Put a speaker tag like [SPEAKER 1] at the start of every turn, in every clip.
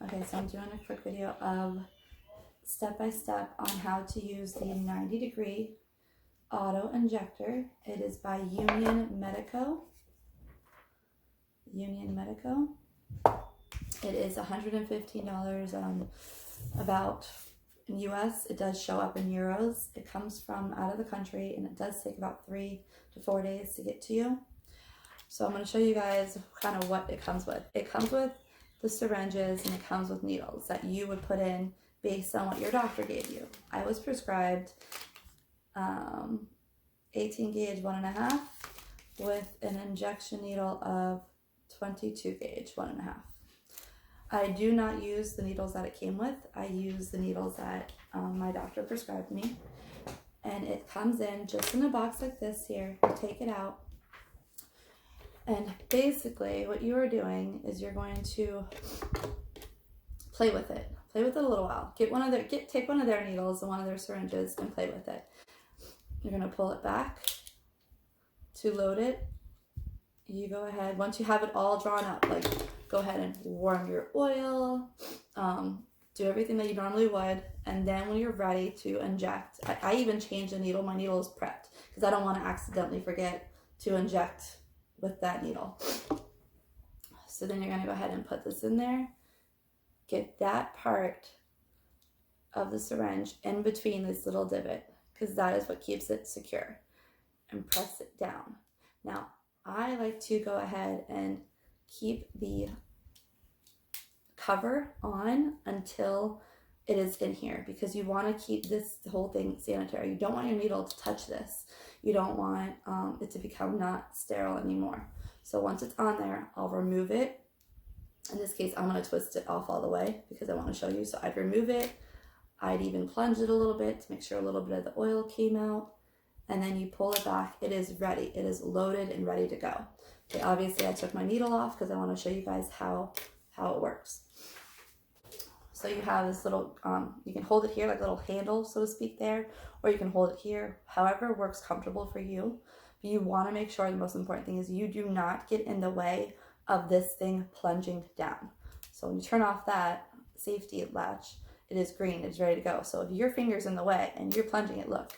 [SPEAKER 1] Okay, so I'm doing a quick video of step-by-step on how to use the 90-degree auto injector. It is by Union Medico. It is $115 about in US. It does show up in euros. It comes from out of the country and it does take about 3 to 4 days to get to you. So I'm going to show you guys kind of what it comes with. It comes with the syringes and it comes with needles that you would put in based on what your doctor gave you. I was prescribed 18 gauge 1.5 with an injection needle of 22 gauge 1.5. I do not use the needles that it came with. I use the needles that my doctor prescribed me. And it comes in just in a box like this here. You take it out. And basically what you are doing is you're going to play with it. Play with it a little while. Take one of their needles and one of their syringes and play with it. You're going to pull it back to load it. You go ahead, once you have it all drawn up, like go ahead and warm your oil, do everything that you normally would, and then when you're ready to inject, I even change the needle. My needle is prepped because I don't want to accidentally forget to inject with that needle. So then you're going to go ahead and put this in there, get that part of the syringe in between this little divot because that is what keeps it secure, and press it down. Now I like to go ahead and keep the cover on until it is in here because you want to keep this whole thing sanitary. You don't want your needle to touch this. You don't want it to become not sterile anymore. So once it's on there, I'll remove it. In this case, I'm going to twist it off all the way because I want to show you. So I'd remove it. I'd even plunge it a little bit to make sure a little bit of the oil came out. And then you pull it back. It is ready. It is loaded and ready to go. Okay, obviously I took my needle off because I want to show you guys how it works. So you have this little, you can hold it here like a little handle, so to speak there, or you can hold it here, however works comfortable for you. But you want to make sure the most important thing is you do not get in the way of this thing plunging down. So when you turn off that safety latch, it is green, it's ready to go. So if your finger's in the way and you're plunging it, look,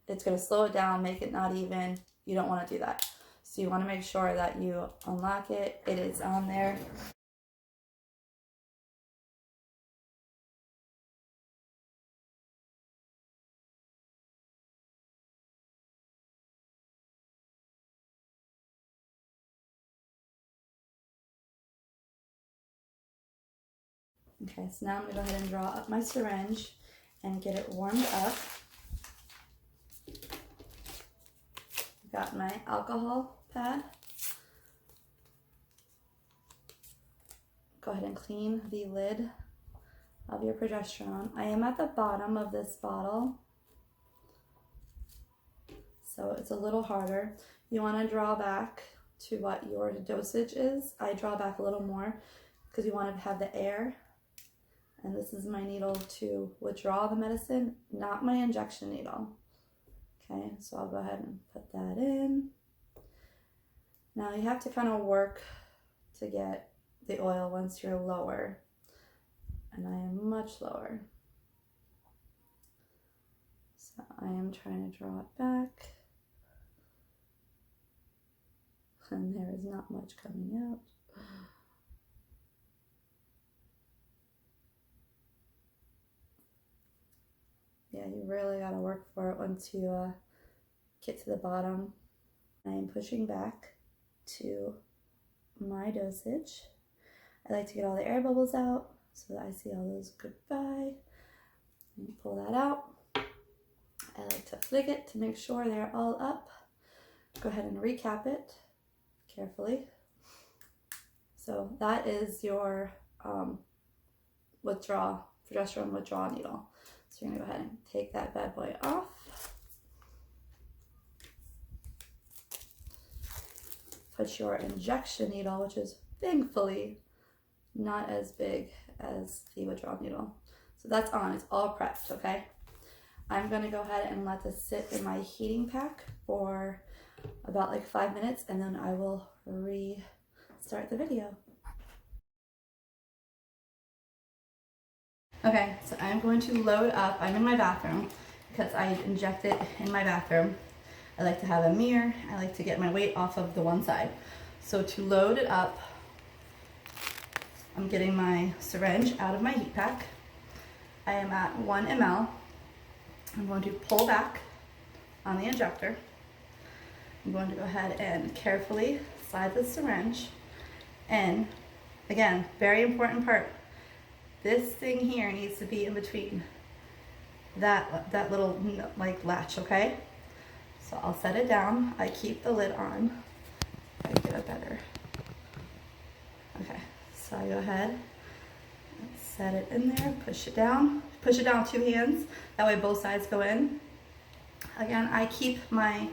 [SPEAKER 1] it's going to slow it down, make it not even. You don't want to do that. So you want to make sure that you unlock it. It is on there. Okay, so now I'm going to go ahead and draw up my syringe and get it warmed up. Got my alcohol pad. Go ahead and clean the lid of your progesterone. I am at the bottom of this bottle, so it's a little harder. You want to draw back to what your dosage is. I draw back a little more because you want to have the air. And this is my needle to withdraw the medicine, not my injection needle. Okay, so I'll go ahead and put that in. Now you have to kind of work to get the oil once you're lower. And I am much lower. So I am trying to draw it back. And there is not much coming out. Yeah, you really gotta work for it once you get to the bottom. I am pushing back to my dosage. I like to get all the air bubbles out so that I see all those goodbye. And pull that out. I like to flick it to make sure they're all up. Go ahead and recap it carefully. So that is your progesterone withdrawal needle. So you're gonna go ahead and take that bad boy off. Put your injection needle, which is thankfully not as big as the withdrawal needle. So that's on, it's all prepped, okay? I'm gonna go ahead and let this sit in my heating pack for about like 5 minutes and then I will restart the video. Okay, so I'm going to load up. I'm in my bathroom because I inject it in my bathroom. I like to have a mirror. I like to get my weight off of the one side. So to load it up, I'm getting my syringe out of my heat pack. I am at 1 ml. I'm going to pull back on the injector. I'm going to go ahead and carefully slide the syringe in. Again, very important part. This thing here needs to be in between that little like latch, okay? So I'll set it down. I keep the lid on. I get it better. Okay, so I go ahead and set it in there, push it down. Push it down with 2 hands. That way both sides go in. Again, I keep my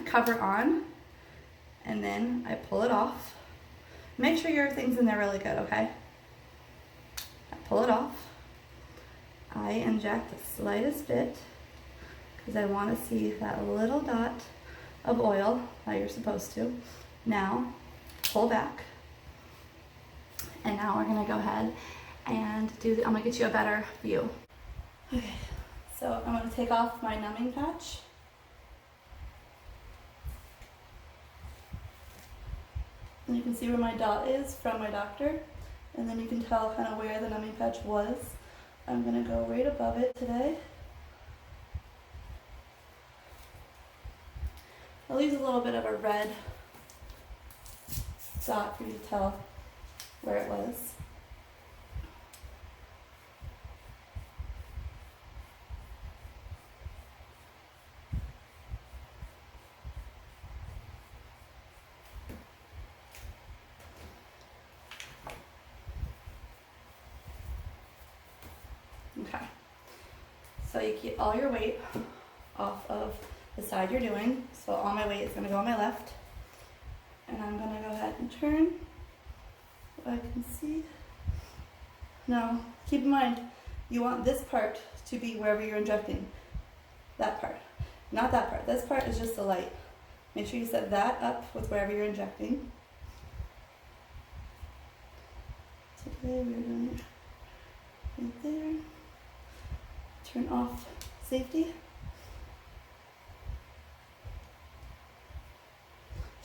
[SPEAKER 1] cover on and then I pull it off. Make sure everything's in there really good, okay? I pull it off. I inject the slightest bit because I want to see that little dot of oil that you're supposed to. Now, pull back. And now we're gonna go ahead and I'm gonna get you a better view. Okay, so I'm gonna take off my numbing patch. And you can see where my dot is from my doctor. And then you can tell kind of where the numbing patch was. I'm gonna go right above it today. It leaves a little bit of a red dot for you to tell where it was. Okay, so you keep all your weight off of the side you're doing. So all my weight is going to go on my left. And I'm going to go ahead and turn so I can see. Now, keep in mind, you want this part to be wherever you're injecting. That part, not that part. This part is just the light. Make sure you set that up with wherever you're injecting. Today we're doing it right there. Turn off safety.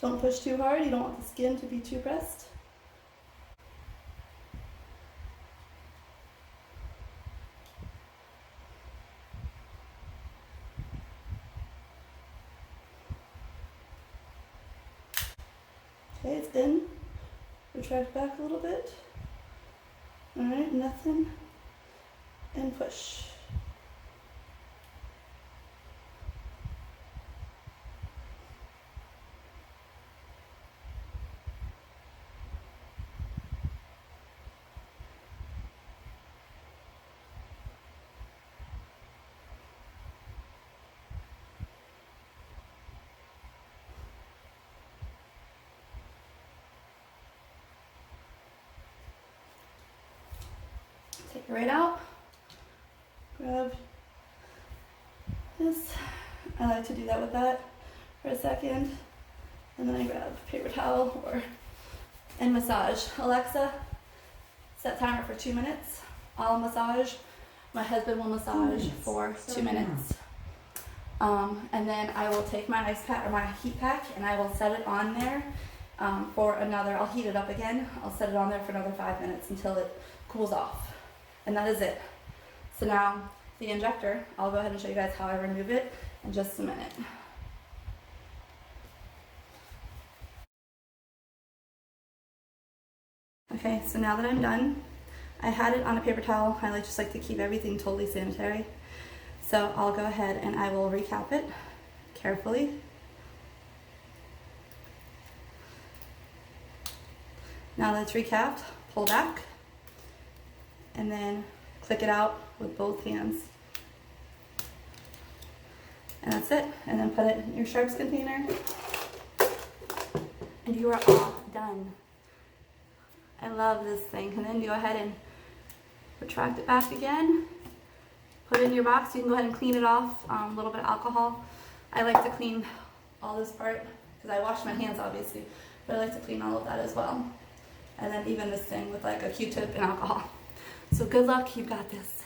[SPEAKER 1] Don't push too hard. You don't want the skin to be too pressed. Okay, it's in. Retract back a little bit. All right, nothing. And push. Take it right out. Grab this. I like to do that with that for a second. And then I grab a paper towel and massage. Alexa, set timer for 2 minutes. I'll massage. My husband will massage for 2 minutes. And then I will take my ice pack or my heat pack and I will set it on there for another, I'll heat it up again. I'll set it on there for another 5 minutes until it cools off. And that is it. So now the injector, I'll go ahead and show you guys how I remove it in just a minute. Okay, so now that I'm done, I had it on a paper towel. I just like to keep everything totally sanitary. So I'll go ahead and I will recap it carefully. Now that it's recapped, pull back and then click it out with both hands. And that's it. And then put it in your sharps container. And you are all done. I love this thing. And then go ahead and retract it back again. Put it in your box. You can go ahead and clean it off. A little bit of alcohol. I like to clean all this part because I wash my hands obviously, but I like to clean all of that as well. And then even this thing with like a Q-tip and alcohol. So good luck, you've got this.